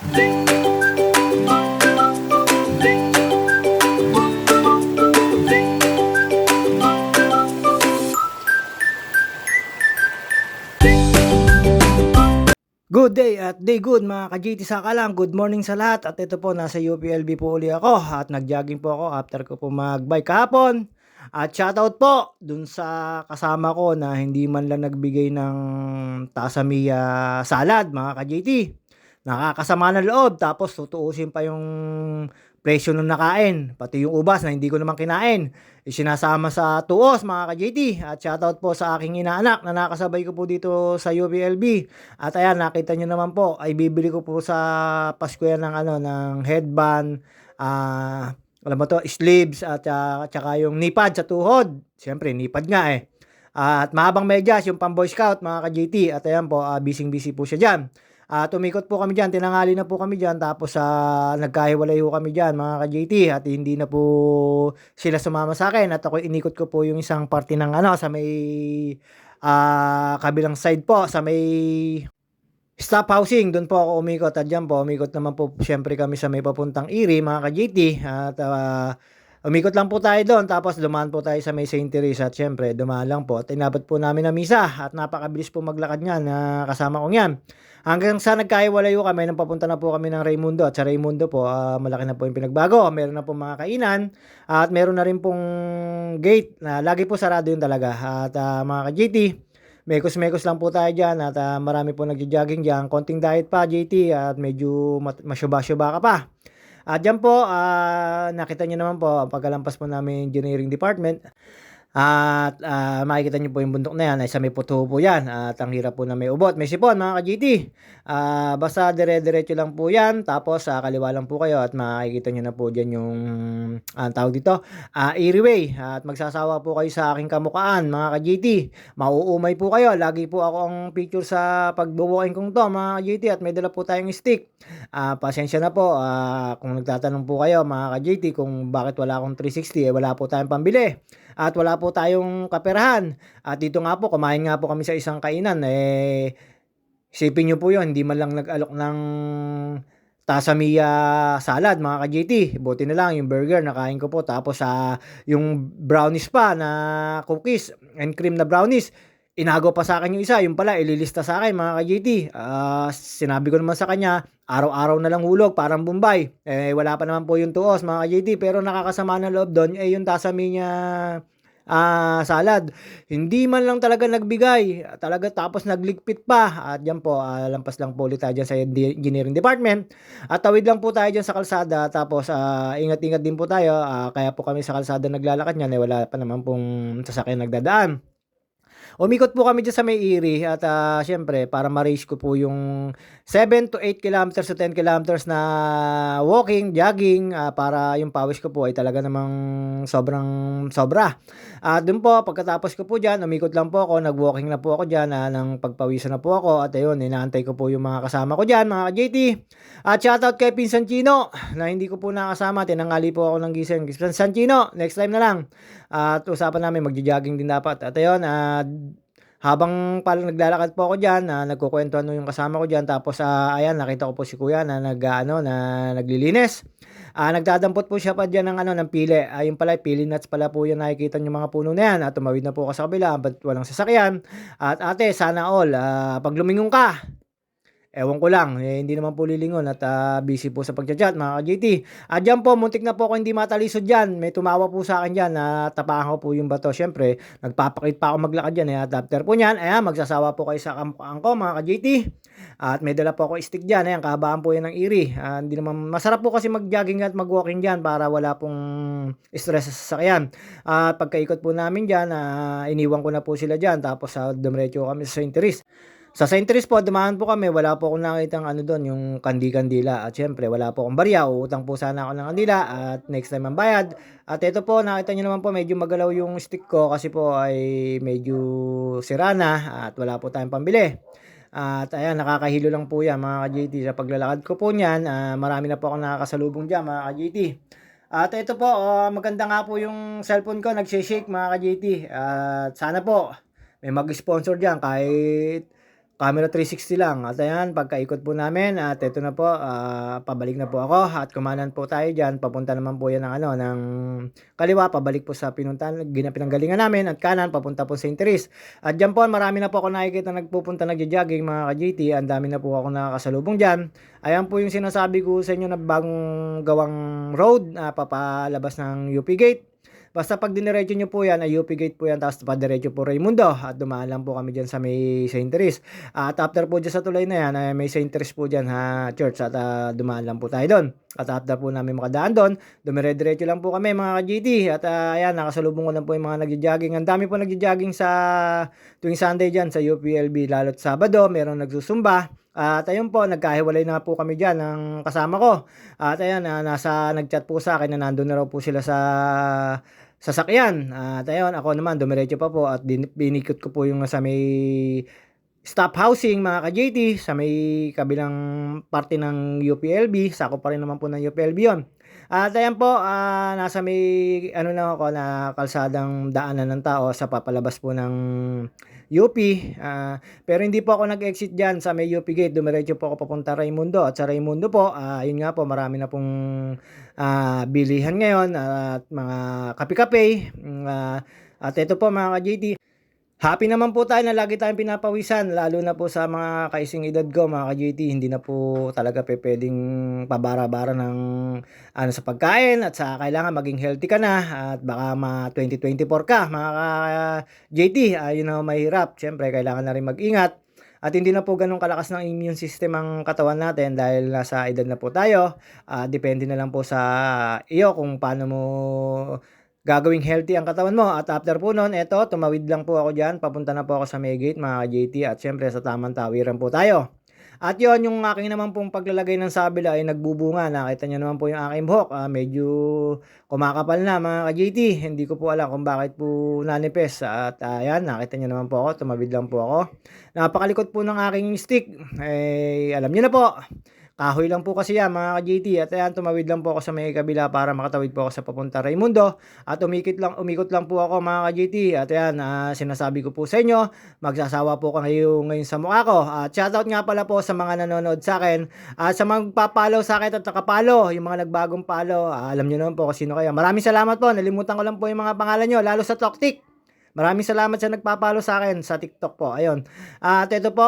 Good day at day good mga ka-GT Sakalang. Good morning sa lahat at ito po nasa UPLB po uli ako at nag-jogging po ako after ko po mag-bike kahapon. At shoutout po dun sa kasama ko na hindi man lang nagbigay ng Tasamiya salad mga ka-GT. Nakakasama ng loob tapos tutuusin pa yung presyo ng nakain. Pati yung ubas na hindi ko naman kinain. Isinasama sa tuos mga ka-JT. At shoutout po sa aking inaanak na nakasabay ko po dito sa UPLB. At ayan, nakita nyo naman po, ay bibili ko po sa Pasko yan ng, ng headband, alam mo to, sleeves at tsaka yung nipad sa tuhod. Siyempre, nipad nga eh. At mahabang medyas, yung pang Boy Scout mga ka-JT. At ayan po, busy po siya dyan. Tumikot po kami dyan, tinangali na po kami dyan, tapos nagkahiwalay po kami dyan mga ka-JT at hindi na po sila sumama sa akin at ako inikot ko po yung isang parte ng sa may kabilang side po, sa may staff housing, doon po ako umikot at dyan po, umikot naman po syempre kami sa may papuntang Iri mga ka-JT at umikot lang po tayo doon tapos dumaan po tayo sa may St. Teresa at syempre dumaan lang po at inabot po namin na misa at napakabilis po maglakad niyan na kasama kong yan. Hanggang sa nagkahiwalayo kami nang papunta na po kami ng Raimundo at sa Raimundo po malaki na po yung pinagbago. Meron na po mga kainan at meron na rin pong gate na lagi po sarado yun talaga. At mga ka-JT, mekos-mekos lang po tayo dyan at marami po nagja-jogging dyan. Konting diet pa JT at medyo masyuba-syuba ka pa. At dyan po, nakita nyo naman po, pagkalampas po namin engineering department, at makikita nyo po yung bundok na yan, ay sa may puto po yan, at ang hirap po na may ubot, may sipon mga ka-GT. Basta dire-diretso lang po yan, tapos kaliwa lang po kayo at makikita nyo na po dyan yung tawag dito, Erie at magsasawa po kayo sa aking kamukaan mga ka-GT. Mauumay po kayo, lagi po ako ang picture sa pagbubukin kong to mga ka-GT at may dala po tayong stick. Pasensya na po kung nagtatanong po kayo mga ka-JT kung bakit wala akong 360 wala po tayong pambili at wala po tayong kaperahan. At dito nga po, kumain nga po kami sa isang kainan isipin nyo po yun, hindi man lang nag-alok ng Tasamiya salad mga ka-JT. Buti na lang yung burger nakain ko po tapos yung brownies pa na cookies and cream na brownies, inago pa sa akin yung isa, yung pala ililista sa akin mga ka-JT. Sinabi ko naman sa kanya, araw-araw na lang hulog, parang Bombay. Wala pa naman po yung tuos mga ka-JT, pero nakakasama ng loob doon, yung tasami niya salad. Hindi man lang talaga nagbigay, talaga tapos nagligpit pa. At yan po, lampas lang po ulit tayo dyan sa engineering department. At tawid lang po tayo dyan sa kalsada, tapos ingat-ingat din po tayo. Kaya po kami sa kalsada naglalakad niyan, wala pa naman pong sasakyan nagdadaan. Umikot po kami dyan sa may Erie at syempre para ma-race ko po yung 7 to 8 kilometers to 10 kilometers na walking, jogging para yung pawis ko po ay talaga namang sobrang sobra. Doon po pagkatapos ko po dyan, umikot lang po ako, nag-walking na po ako dyan nang pagpawisan na po ako at ayun, inaantay ko po yung mga kasama ko dyan, mga JT. At shoutout kay Pinsan Chino na hindi ko po nakasama, tinangali po ako ng gising. Pinsan Chino, next time na lang. At usapan namin, magja-jogging din dapat. At ayun, habang palang naglalakad po ako diyan, nagkukuwentuhan yung kasama ko diyan tapos ayan nakita ko po si Kuya na naglilinis. Nagdadampot po siya pa diyan ng pili. Yung pala pili nuts pala po yung nakikita niyo mga puno na yan. At tumawid na po ako sa kabila, but walang sasakyan. At ate, sana all pag lumingon ka, ewan ko lang, hindi naman po lilingon at busy po sa pagchat-chat mga ka-JT. Dyan po, muntik na po ako hindi matalisod dyan. May tumawa po sa akin dyan na tapahan ko po yung bato. Siyempre, nagpapakit pa ako maglakad dyan. At after po nyan, magsasawa po kayo sa kamukhaan ko mga ka-JT. At may dala po ako stick dyan. Kahabaan po yan ng Erie. Hindi naman, masarap po kasi mag-jogging at mag-walking dyan para wala pong stress sa sasakyan. Pagkaikot po namin dyan, iniwan ko na po sila dyan. Tapos dumiretso kami sa St. Teresa. Sa St. Teresa po, dumaan po kami, wala po akong nakitang doon, yung kandi-kandila. At syempre, wala po akong barya, uutang po sana ako ng kandila at next time ang bayad. At ito po, nakita nyo naman po, medyo magalaw yung stick ko kasi po ay medyo sira na at wala po tayong pambili. At ayan, nakakahilo lang po yan mga ka-JT. Sa paglalakad ko po niyan, marami na po akong nakakasalubong dyan mga ka-JT. At ito po, maganda nga po yung cellphone ko, nagsishake mga ka-JT. At sana po, may mag-sponsor dyan kahit Camera 360 lang at ayan pagkaikot po namin at eto na po, pabalik na po ako at kumanan po tayo diyan papunta naman po 'yan ng ano, ng kaliwa pabalik po sa pinanggalingan namin at kanan papunta po sa Saint Therese. At diyan po marami na po akong nakikitang nagpupunta nagjo-jogging mga ka-GT, ang dami na po akong nakakasalubong diyan. Ayan po yung sinasabi ko sa inyo na bagong gawang road, papalabas ng UP Gate. Basta 'pag diniretso niyo po 'yan ay UP Gate po 'yan tapos padiretso po Raimundo at dumaan lang po kami diyan sa may Saint Therese. At after po diyan sa tulay na 'yan ay may Saint Therese po diyan church at, dumaan lang po tayo do'n. At after po namin makadaan do'n, dumire-diretso lang po kami mga ka-GT at, ayan nakasalubong ko lang po yung mga nagjo-jogging. Ang dami po nagjo-jogging sa tuwing Sunday diyan sa UPLB lalo't Sabado merong nagsusumba. At ayun po nagkahiwalay na po kami diyan ng kasama ko. At ayan, nag-chat po sa'kin na nando'n na raw po sila sa sasakyan at ayun ako naman dumiretso pa po at binikot ko po yung sa may staff housing mga ka-JT sa may kabilang parte ng UPLB, sakop pa rin naman po ng UPLB yon. At ayan po, nasa may ano na ako na kalsadang daanan ng tao sa papalabas po ng UP, pero hindi po ako nag-exit diyan sa may UP gate, dumiretso po ako papunta Raimundo at sa Raimundo po, yun nga po marami na pong, bilihan ngayon at mga kape-kape, at ito po mga ka-JT, happy naman po tayo na lagi tayong pinapawisan lalo na po sa mga kaising edad ko mga ka-JT, hindi na po talaga pupuwedeng pabara-bara ng ano sa pagkain at sa kailangan maging healthy ka na at baka 2024 ka mga ka-JT, yun ang mahirap. Siyempre kailangan na rin mag-ingat at hindi na po gano'n kalakas ng immune system ang katawan natin dahil nasa edad na po tayo. Depende na lang po sa iyo kung paano mo gagawing healthy ang katawan mo at after po nun eto tumawid lang po ako diyan, papunta na po ako sa may gate mga ka-JT at siyempre sa tamang tawiran po tayo. At yon yung aking naman pong paglalagay ng sabila ay nagbubunga, nakita niyo naman po yung aking buhok, medyo kumakapal na mga ka-JT, hindi ko po alam kung bakit po nanipis at, ayan nakita niyo naman po ako, tumawid lang po ako. Napakalikot po ng aking stick, alam niyo na po. Kahoy lang po kasi yan mga ka-JT at ayan tumawid lang po ako sa may kabila para makatawid po ako sa papunta Raimundo at umikot lang po ako mga ka-JT at ayan, sinasabi ko po sa inyo, magsasawa po kayo ngayon sa mukha ko at shoutout nga pala po sa mga nanonood sa akin at sa mga magpa-follow sa akin at nakapalo, yung mga nagbagong follow, alam niyo naman po kung sino kayo. Maraming salamat po, nalimutan ko lang po yung mga pangalan niyo lalo sa Toktik. Maraming salamat sa nagpa-follow sa akin sa TikTok po, ayun. At ito po,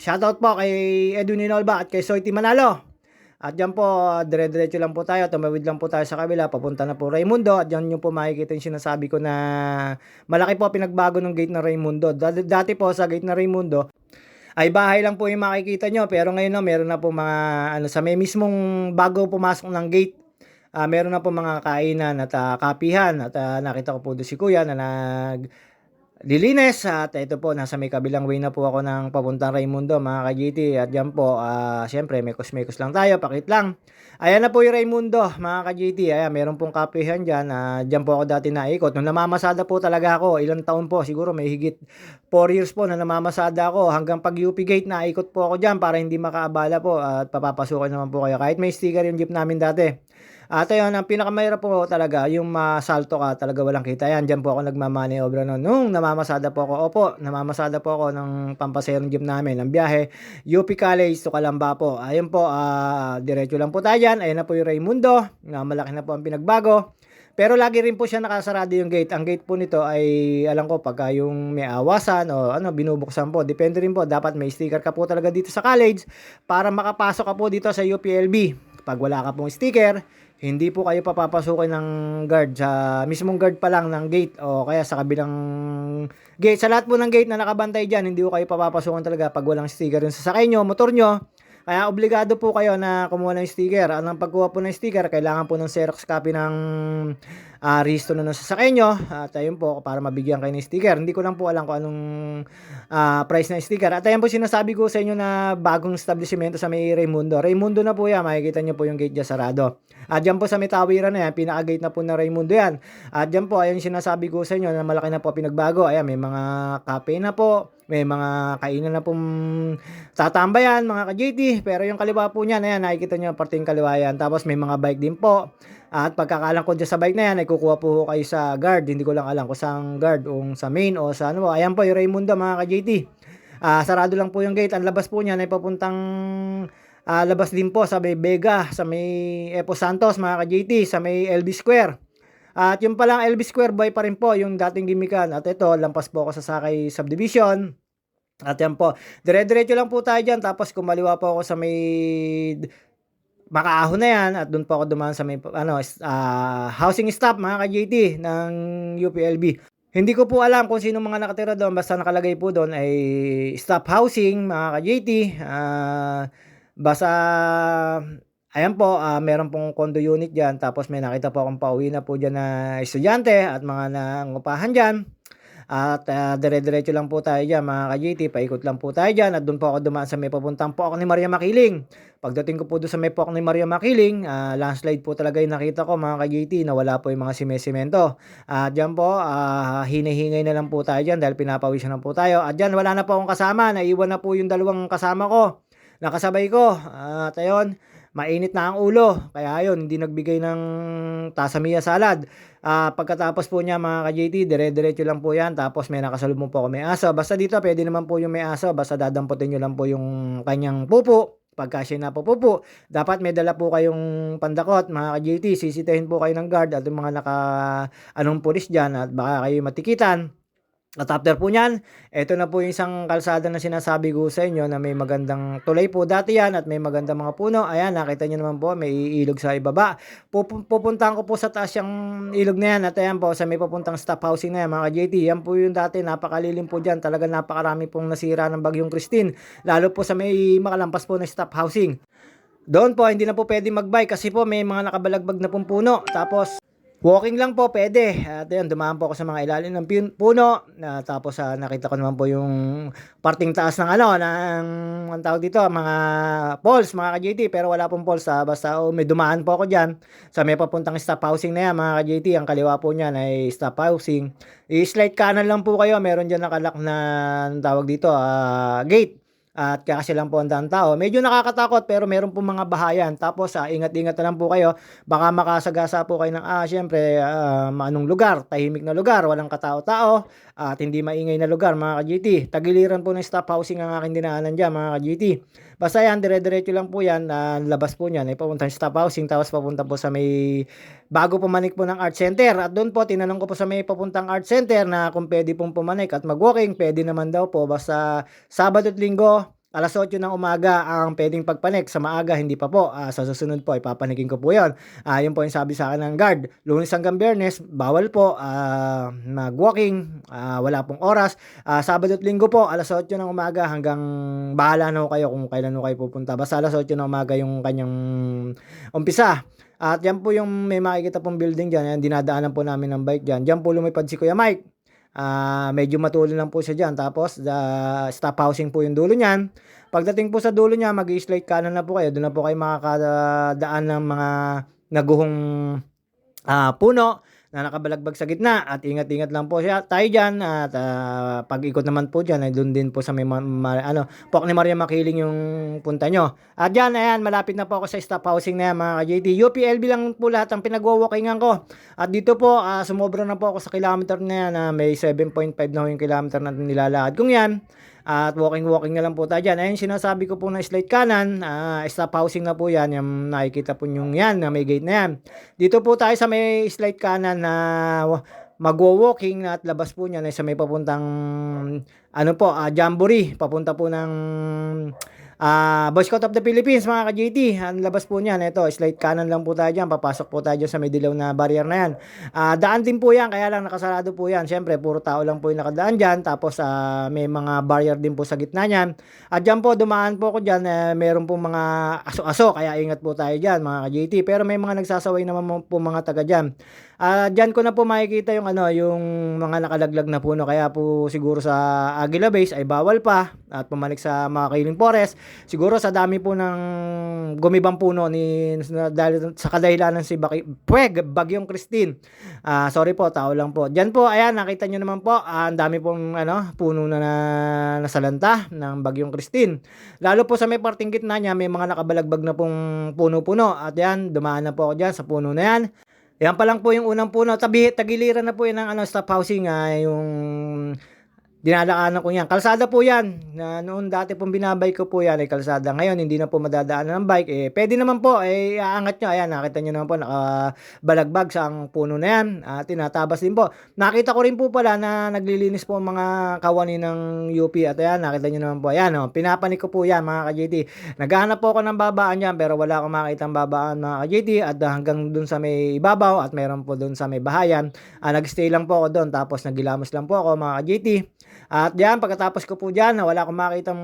shoutout po kay Edwin Inolba at kay Soiti Manalo. At diyan po, dire-diretso lang po tayo, tumawid lang po tayo sa kabila, papunta na po Raimundo at diyan niyo po makikita yung sinasabi ko na malaki po pinagbago ng gate ng Raimundo. Dati po sa gate ng Raimundo ay bahay lang po yung makikita nyo pero ngayon na meron na po mga ano sa may mismong bago pumasok ng gate. Meron na po mga kainan at kapihan at nakita ko po doon si Kuya na naglilinis at ito po nasa may kabilang way na po ako ng papuntang Raimundo mga ka-GT at diyan po siyempre mekos-mekos lang tayo, pakit lang. Ayan na po yung Raimundo mga ka-GT, ayan meron pong kapihan diyan, diyan po ako dati naikot. Nung namamasada po talaga ako, ilang taon po, siguro may higit 4 years po na namamasada ako hanggang pag UP Gate naikot po ako diyan para hindi makaabala po at papapasukin naman po kayo kahit may sticker yung jeep namin dati. At ayun, ang pinakamahirap po talaga yung masalto ka talaga walang kita. Yan, diyan po ako nagmamaniobra noon. Nung namamasada po ako, opo, namamasada po ako ng pampaserong jeep namin. Ang biyahe, UP College to Calamba po. Ayun po, diretso lang po tayo dyan. Ayun na po yung Raimundo. Malaki na po ang pinagbago. Pero lagi rin po siya nakasarado yung gate. Ang gate po nito ay alam ko pagka yung may awasan o ano binubuksan po. Depende rin po. Dapat may sticker ka po talaga dito sa college para makapasok ka po dito sa UPLB. Pag wala ka pong sticker, hindi po kayo papapasukin ng guard sa mismong guard pa lang ng gate o kaya sa kabilang gate. Sa lahat po ng gate na nakabantay dyan, hindi po kayo papapasukin talaga pag walang sticker yung sasakay nyo, motor nyo. Kaya obligado po kayo na kumuha ng sticker. Ang pagkuha po ng sticker, kailangan po ng Xerox copy ng rehistro na sasakay nyo. At ayun po, para mabigyan kayo ng sticker. Hindi ko lang po alam kung anong price na sticker. At ayun po sinasabi ko sa inyo na bagong establishmento sa may Raimundo. Raimundo na po yan, makikita nyo po yung gate dyan sarado. At dyan po sa may tawiran na yan, pinaka-gate na po na Raimundo yan. At dyan po, ayun sinasabi ko sa inyo na malaki na po pinagbago. Ayan, may mga kape na po, may mga kainan na pong tatambayan, mga ka-JT. Pero yung kaliwa po niyan, ayan, nakikita nyo parting kaliwa yan. Tapos may mga bike din po. At pagkakalang ko dyan sa bike na yan, ay kukuha po kayo sa guard. Hindi ko lang alam kung saan guard, o sa main o sa ano po. Ayan po yung Raimundo, mga ka-JT. Sarado lang po yung gate. Ang labas po niyan ay papuntang labas din po sa may Vega, sa may Epo Santos mga ka-JT, sa may LB Square. At yung palang LB Square boy pa rin po yung dating gimikan. At ito, lampas po ako sa Sakay Subdivision. At yan po, dire-diretso lang po tayo dyan. Tapos kumaliwa po ako sa may Makaahon na yan at doon po ako dumaan sa may housing stop mga ka-JT ng UPLB. Hindi ko po alam kung sino mga nakatira doon, basta nakalagay po doon ay stop housing mga ka-JT. Basta ayan po, meron pong condo unit diyan, tapos may nakita po akong pauwi na po diyan na estudyante at mga nangungupahan diyan. At dire-diretso lang po tayo diyan mga ka-JT, paikot lang po tayo diyan at doon po ako dumaan sa may papuntang Pook ni Maria Makiling. Pagdating ko po doon sa may Pook ni Maria Makiling, landslide po talaga yung nakita ko mga ka-JT, nawala po yung mga simesemento. At diyan po, hinay-hingay na lang po tayo diyan dahil pinapawisan na po tayo. At diyan wala na po akong kasama, naiwan na po yung dalawang kasama ko, nakasabay ko. At ayun, mainit na ang ulo. Kaya ayun, hindi nagbigay ng tasamiya salad. Pagkatapos po niya mga ka-JT, dire-diretso lang po yan. Tapos may nakasalubong po ako may aso. Basta dito, pwede naman po yung may aso. Basta dadamputin nyo lang po yung kanyang pupo. Pagka siya napupupo, dapat may dala po kayong pandakot mga ka-JT. Sisitahin po kayo ng guard at yung mga anong pulis dyan at baka kayo matikitan. At after po niyan, eto na po yung isang kalsada na sinasabi ko sa inyo na may magandang tulay po dati yan at may magandang mga puno. Ayan, nakita nyo naman po, may ilog sa ibaba. Pupuntahan ko po sa taas yung ilog na yan at ayan po, sa may papuntang stop housing na yan mga JT. Yan po yung dati, napakalilim po dyan. Talaga napakarami pong nasira ng bagyong Christine. Lalo po sa may makalampas po na stop housing. Doon po, hindi na po pwede magbike kasi po may mga nakabalagbag na pong puno. Tapos, walking lang po pwede. At ayun, dumaan po ako sa mga ilalim ng puno. Tapos nakita ko naman po yung parting taas ng ang tawag dito, mga poles, mga ka-JT. Pero wala pong poles, basta may dumaan po ako dyan sa may papuntang stop housing na yan, mga ka-JT. Ang kaliwa po niyan ay stop housing. I-slide kanan lang po kayo. Meron dyan nakalak na tawag dito, gate. At kasi lang po ang daang tao. Medyo nakakatakot pero meron po mga bahayan. Tapos ingat-ingat na lang po kayo. Baka makasagasa po kayo ng syempre anong lugar, tahimik na lugar, walang katao-tao at hindi maingay na lugar mga ka-GT. Tagiliran po ng stop housing ang aking dinaanan dyan mga ka-GT. Basta yan, dire-diretso lang po yan. Labas po niyan ay papunta stop housing tapos papunta po sa may bago pumanik po ng art center. At doon po tinanong ko po sa may papuntang art center na kung pwede pong pumanik at mag-walking. Pwede naman daw po basta Sabado at Linggo alas 8 ng umaga ang pwedeng pagpanik. Sa maaga, hindi pa po. Sa susunod po, ipapanikin ko po yun. Yun po yung sabi sa akin ng guard. Lunes hanggang Biyernes, bawal po mag-walking. Wala pong oras. Sabado at Linggo po, alas 8 ng umaga hanggang bahala na kayo kung kailan kayo pupunta. Basta alas 8 ng umaga yung kanyang umpisa. At yan po yung may makikita pong building dyan. Yan, dinadaanan po namin ng bike dyan. Dyan po lumipad si Kuya Mike. Medyo matuloy lang po siya dyan. Tapos stop housing po yung dulo niyan. Pagdating po sa dulo niya, mag-slide kanan na po kayo. Doon na po kayo makakadaan ng mga naguhong puno na nakabalagbag sa gitna. At ingat-ingat lang po tayo dyan. At pag-ikot naman po dyan, ay doon din po sa may Pook ni Maria Makiling yung punta nyo. At dyan, ayan, malapit na po ako sa stop housing na yan mga ka-JT. UPLB lang po lahat ang pinag-walkingan ko. At dito po, sumobra na po ako sa kilometer na yan. May 7.5 na yung kilometer na nilalakad kung yan. At walking na lang po tayo dyan. Ayun, sinasabi ko po na slide kanan. Stop housing na po yan. Yung nakikita po yung yan na may gate na yan. Dito po tayo sa may slide kanan na magwo-walking at labas po niyan ay sa may papuntang Jamboree. Papunta po ng Boy Scout of the Philippines mga ka-JT. Ang labas po niyan, ito, slide kanan lang po tayo dyan. Papasok po tayo dyan sa may dilaw na barrier na yan. Daan din po yan, kaya lang nakasarado po yan. Siyempre, puro tao lang po yung nakadaan dyan. Tapos may mga barrier din po sa gitna niyan. At dyan po, dumaan po ako dyan. Meron po mga aso-aso, kaya ingat po tayo dyan mga ka-JT. Pero may mga nagsasaway naman po mga taga dyan. Dyan ko na po makikita yung yung mga nakalaglag na puno. Kaya po siguro sa Aguila Base ay bawal pa at pumanik sa Makiling Forest. Siguro sa dami po ng gumibang puno dahil sa kadahilanan si Bagyong Christine. Sorry po, tao lang po. Diyan po, ayan, nakita nyo naman po, ang dami pong puno na nasalanta ng Bagyong Christine. Lalo po sa may parting gitna niya, may mga nakabalagbag na pong puno-puno. At yan, dumaan na po ako dyan sa puno na yan. Yan pa lang po yung unang puno. Tagiliran na po yun ng stop housing. Yung Dinadaanan ko 'yan, kalsada po 'yan, na noon dati pong binabike ko po 'yan ay kalsada. Ngayon hindi na po madadaanan ng bike, puwede naman po, iaangat niyo, ayan nakita niyo naman po nakabalagbag sa ang puno na 'yan, tinatabas din po. Nakita ko rin po pala na naglilinis po ang mga kawani ng UP at ayan nakita niyo naman po, ayan oh, pinapanik ko po 'yan mga ka-JT. Naghahanap po ako ng babaan diyan pero wala akong makitang babaan mga ka-JT at hanggang dun sa may ibabaw at meron po dun sa may bahayan, nag-stay lang po ako dun tapos naghilamos lang po ako mga ka-JT. At diyan pagkatapos ko po diyan na wala akong makitang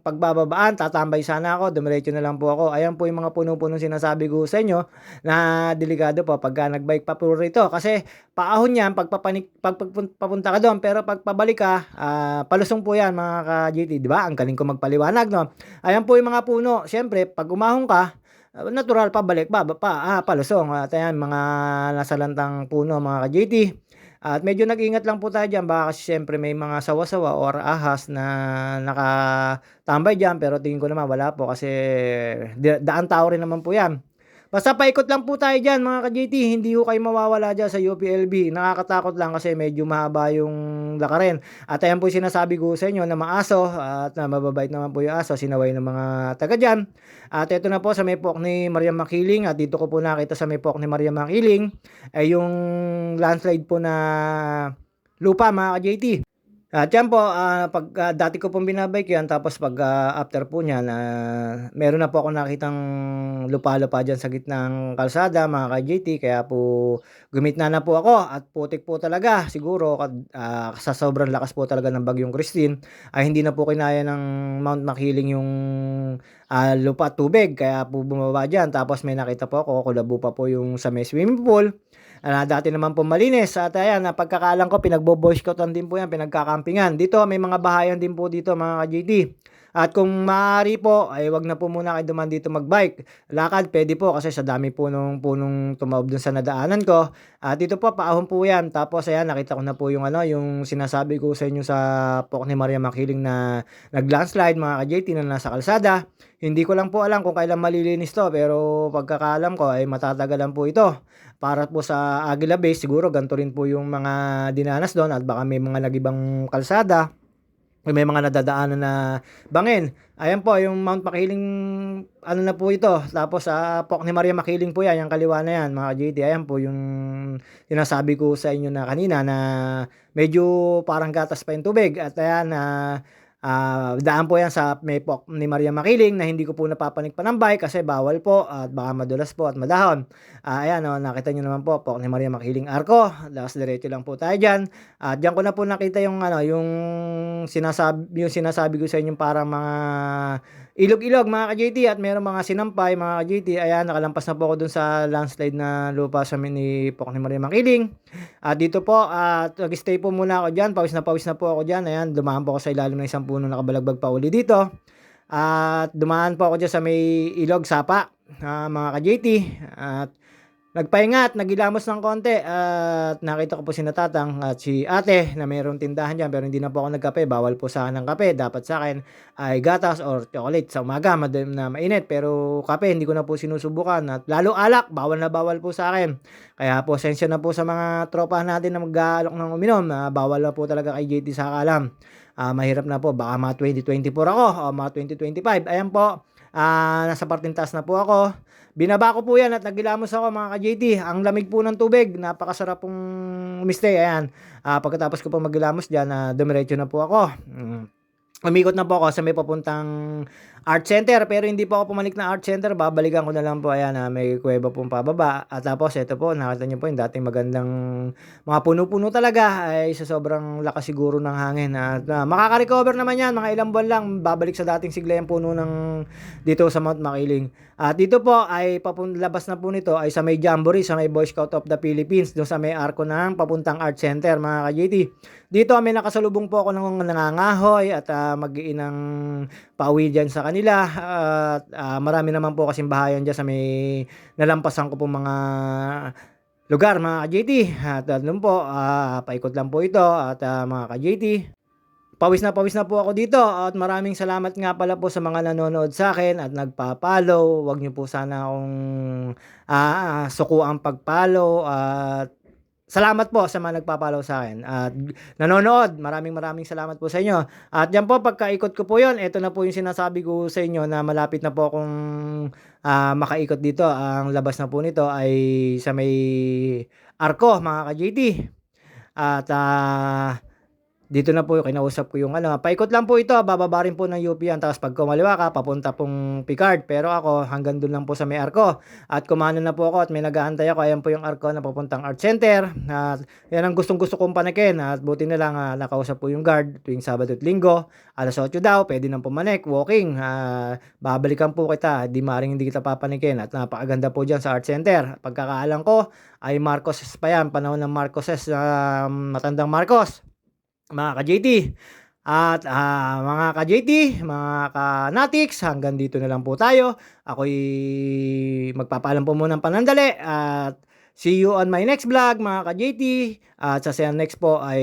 pagbababaan, tatambay sana ako, dumiretso na lang po ako. Ayan po yung mga puno-punong sinasabi ko sa inyo na delikado po pagka nag-bike pa po rito. Kasi paahon yan papunta ka doon pero pag pabalik ka, palusong po yan mga ka-GT, 'di ba? Ang galing ko magpaliwanag, no? Ayan po yung mga puno. Siyempre, pag umahon ka, natural pabalik palusong. At ayan mga nasalantang puno mga ka-GT. At medyo nag-ingat lang po tayo diyan baka kasi siyempre may mga sawa-sawa or ahas na nakatambay diyan pero tingin ko naman wala po kasi daan tao rin naman po 'yan. Basta paikot lang po tayo diyan mga ka-JT, hindi ho kayo mawawala diyan sa UPLB. Nakakatakot lang kasi medyo mahaba yung lakarin. At ayan po yung sinasabi ko sa inyo na maaso at na mababait naman po yung aso, sinaway ng mga taga diyan. At ito na po sa may pok ni Maria Makiling at dito ko po nakita sa may pok ni Maria Makiling ay yung landslide po na lupa mga ka-JT. At yan po, dati ko pong binabike yan tapos pag, after po niyan, meron na po akong nakitang lupa-lupa diyan sa gitnang kalsada mga ka-JT kaya po gumitna na po ako at putik po talaga siguro sa sobrang lakas po talaga ng bagyong Christine ay hindi na po kinaya ng Mount Makiling yung, lupa at tubig kaya po bumaba diyan tapos may nakita po ako, kulabo pa po yung sa may swimming pool. Dati naman po malinis at ayan, pagkakaalam ko pinagbo-boy scoutan din po yan, pinagkakampingan. Dito may mga bahayan din po dito mga ka-JT. At kung maaari po ay wag na po muna kayo dumaan dito mag-bike. Lakad puwede po kasi sa dami po nung punong tumaob dun sa nadaanan ko. At dito po paahon po yan. Tapos ayan nakita ko na po yung ano, yung sinasabi ko sa inyo sa Pok ni Maria Makiling na nag-landslide mga ka-JT na nasa kalsada. Hindi ko lang po alam kung kailan malilinis 'to pero pagkakaalam ko ay matatagalan po ito. Para po sa Aguila Base siguro ganito rin po yung mga dinanas do'n at baka may mga nag-ibang kalsada, o may mga nadadaanan na bangin. Ayan po yung Mount Makiling ano na po ito, tapos sa Pok ni Maria Makiling po 'yan, yung kaliwa na 'yan mga ka-JT. Ayan po yung sinasabi ko sa inyo na kanina na medyo parang gatas pa yung tubig at ayan, daan po 'yan sa may Pok ni Maria Makiling na hindi ko po napapanik pa ng bike kasi bawal po at baka madulas po at madahon. Ayan oh, nakita niyo naman po, Pok ni Maria Makiling Arco, tapos diretso lang po tayo diyan. At diyan ko na po nakita yung ano, yung sinasabi ko sa inyo parang mga ilog-ilog mga ka-JT at merong mga sinampay mga ka-JT. Ayan, nakalampas na po ako dun sa landslide na lupa sa ni Pok ni Maria Makiling. At dito po, nag-stay po muna ako diyan, pawis na po ako diyan. Ayan, dumaan po ako sa ilalim ng isang puno, nakabalagbag pa uli dito. At dumaan po ako diyan sa may ilog sapa, mga ka-JT. At nagpahinga at naghilamos ng konti at nakita ko po si Tatang at si ate na mayroong tindahan diyan pero hindi na po ako nagkape, bawal po sa ng kape. Dapat sa akin ay gatas or chocolate sa umaga na mainit pero kape hindi ko na po sinusubukan at lalo alak, bawal na bawal po sa akin. Kaya po pasensya na po sa mga tropa natin na mag-aalok ng uminom, bawal na po talaga kay JT sa kalam. Mahirap na po baka mga 2024 ako o mga 2025. Ayan po, nasa parteng taas na po ako. Binaba ko po yan at naghilamos ako mga ka-JT. Ang lamig po ng tubig, napakasarap pong umistay. Ayan, pagkatapos ko po maghilamos dyan, dumiretso na po ako. Umikot na po ako sa may papuntang art center pero hindi po ako pumalik na art center, babalikan ko na lang po. Ayan, may kuweba pong pababa at tapos ito po nakita niyo po yung dating magandang mga puno-puno talaga ay sa sobrang lakas siguro ng hangin at makaka-recover naman yan, mga ilang buwan lang babalik sa dating sigla yung puno ng dito sa Mount Makiling. At dito po ay labas na po nito ay sa may Jamboree, sa may Boy Scout of the Philippines, doon sa may arko ng papuntang art center mga ka-JT. Dito may nakasalubong po ako ng nangangahoy at mag-iinang pauwi dyan sa kanila at marami naman po kasing bahayan dyan sa may nalampasan ko po mga lugar mga ka-JT. At doon po, paikot lang po ito at mga ka-JT. Pawis na po ako dito at maraming salamat nga pala po sa mga nanonood sa akin at nagpa-follow. Huwag niyo po sana akong sukuang pag-follow at salamat po sa mga nagpa-follow sa'kin at nanonood. Maraming salamat po sa inyo. At diyan po pagkaikot ko po 'yon, eto na po yung sinasabi ko sa inyo na malapit na po akong, makaikot dito. Ang labas na po nito ay sa may Arco mga ka-JT. At, dito na po kinausap ko yung ano, paikot lang po ito, bababa rin po ng UP yan tapos pag kumaliwa ka papunta pong Picard. Pero ako hanggang dun lang po sa may Arco. At kumano na po ako at may nag-aantay ako, ayan po yung Arco na papuntang Art Center. At yan ang gustong-gusto kong panikin at buti na lang, nakausap po yung guard tuwing Sabado at Linggo. 8:00 daw, puwede nang pumanik, walking, babalikan po kita, 'di maaaring hindi kita papanikin at napakaganda po diyan sa Art Center. Pagkakaalam ko ay Marcoses pa yan, panahon ng Marcoses, matandang Marcos. Mga ka-JT at, mga ka-JT, mga ka-Natics, hanggang dito na lang po tayo. Ako'y magpapaalam po munang panandali at see you on my next vlog mga ka-JT at sa next po ay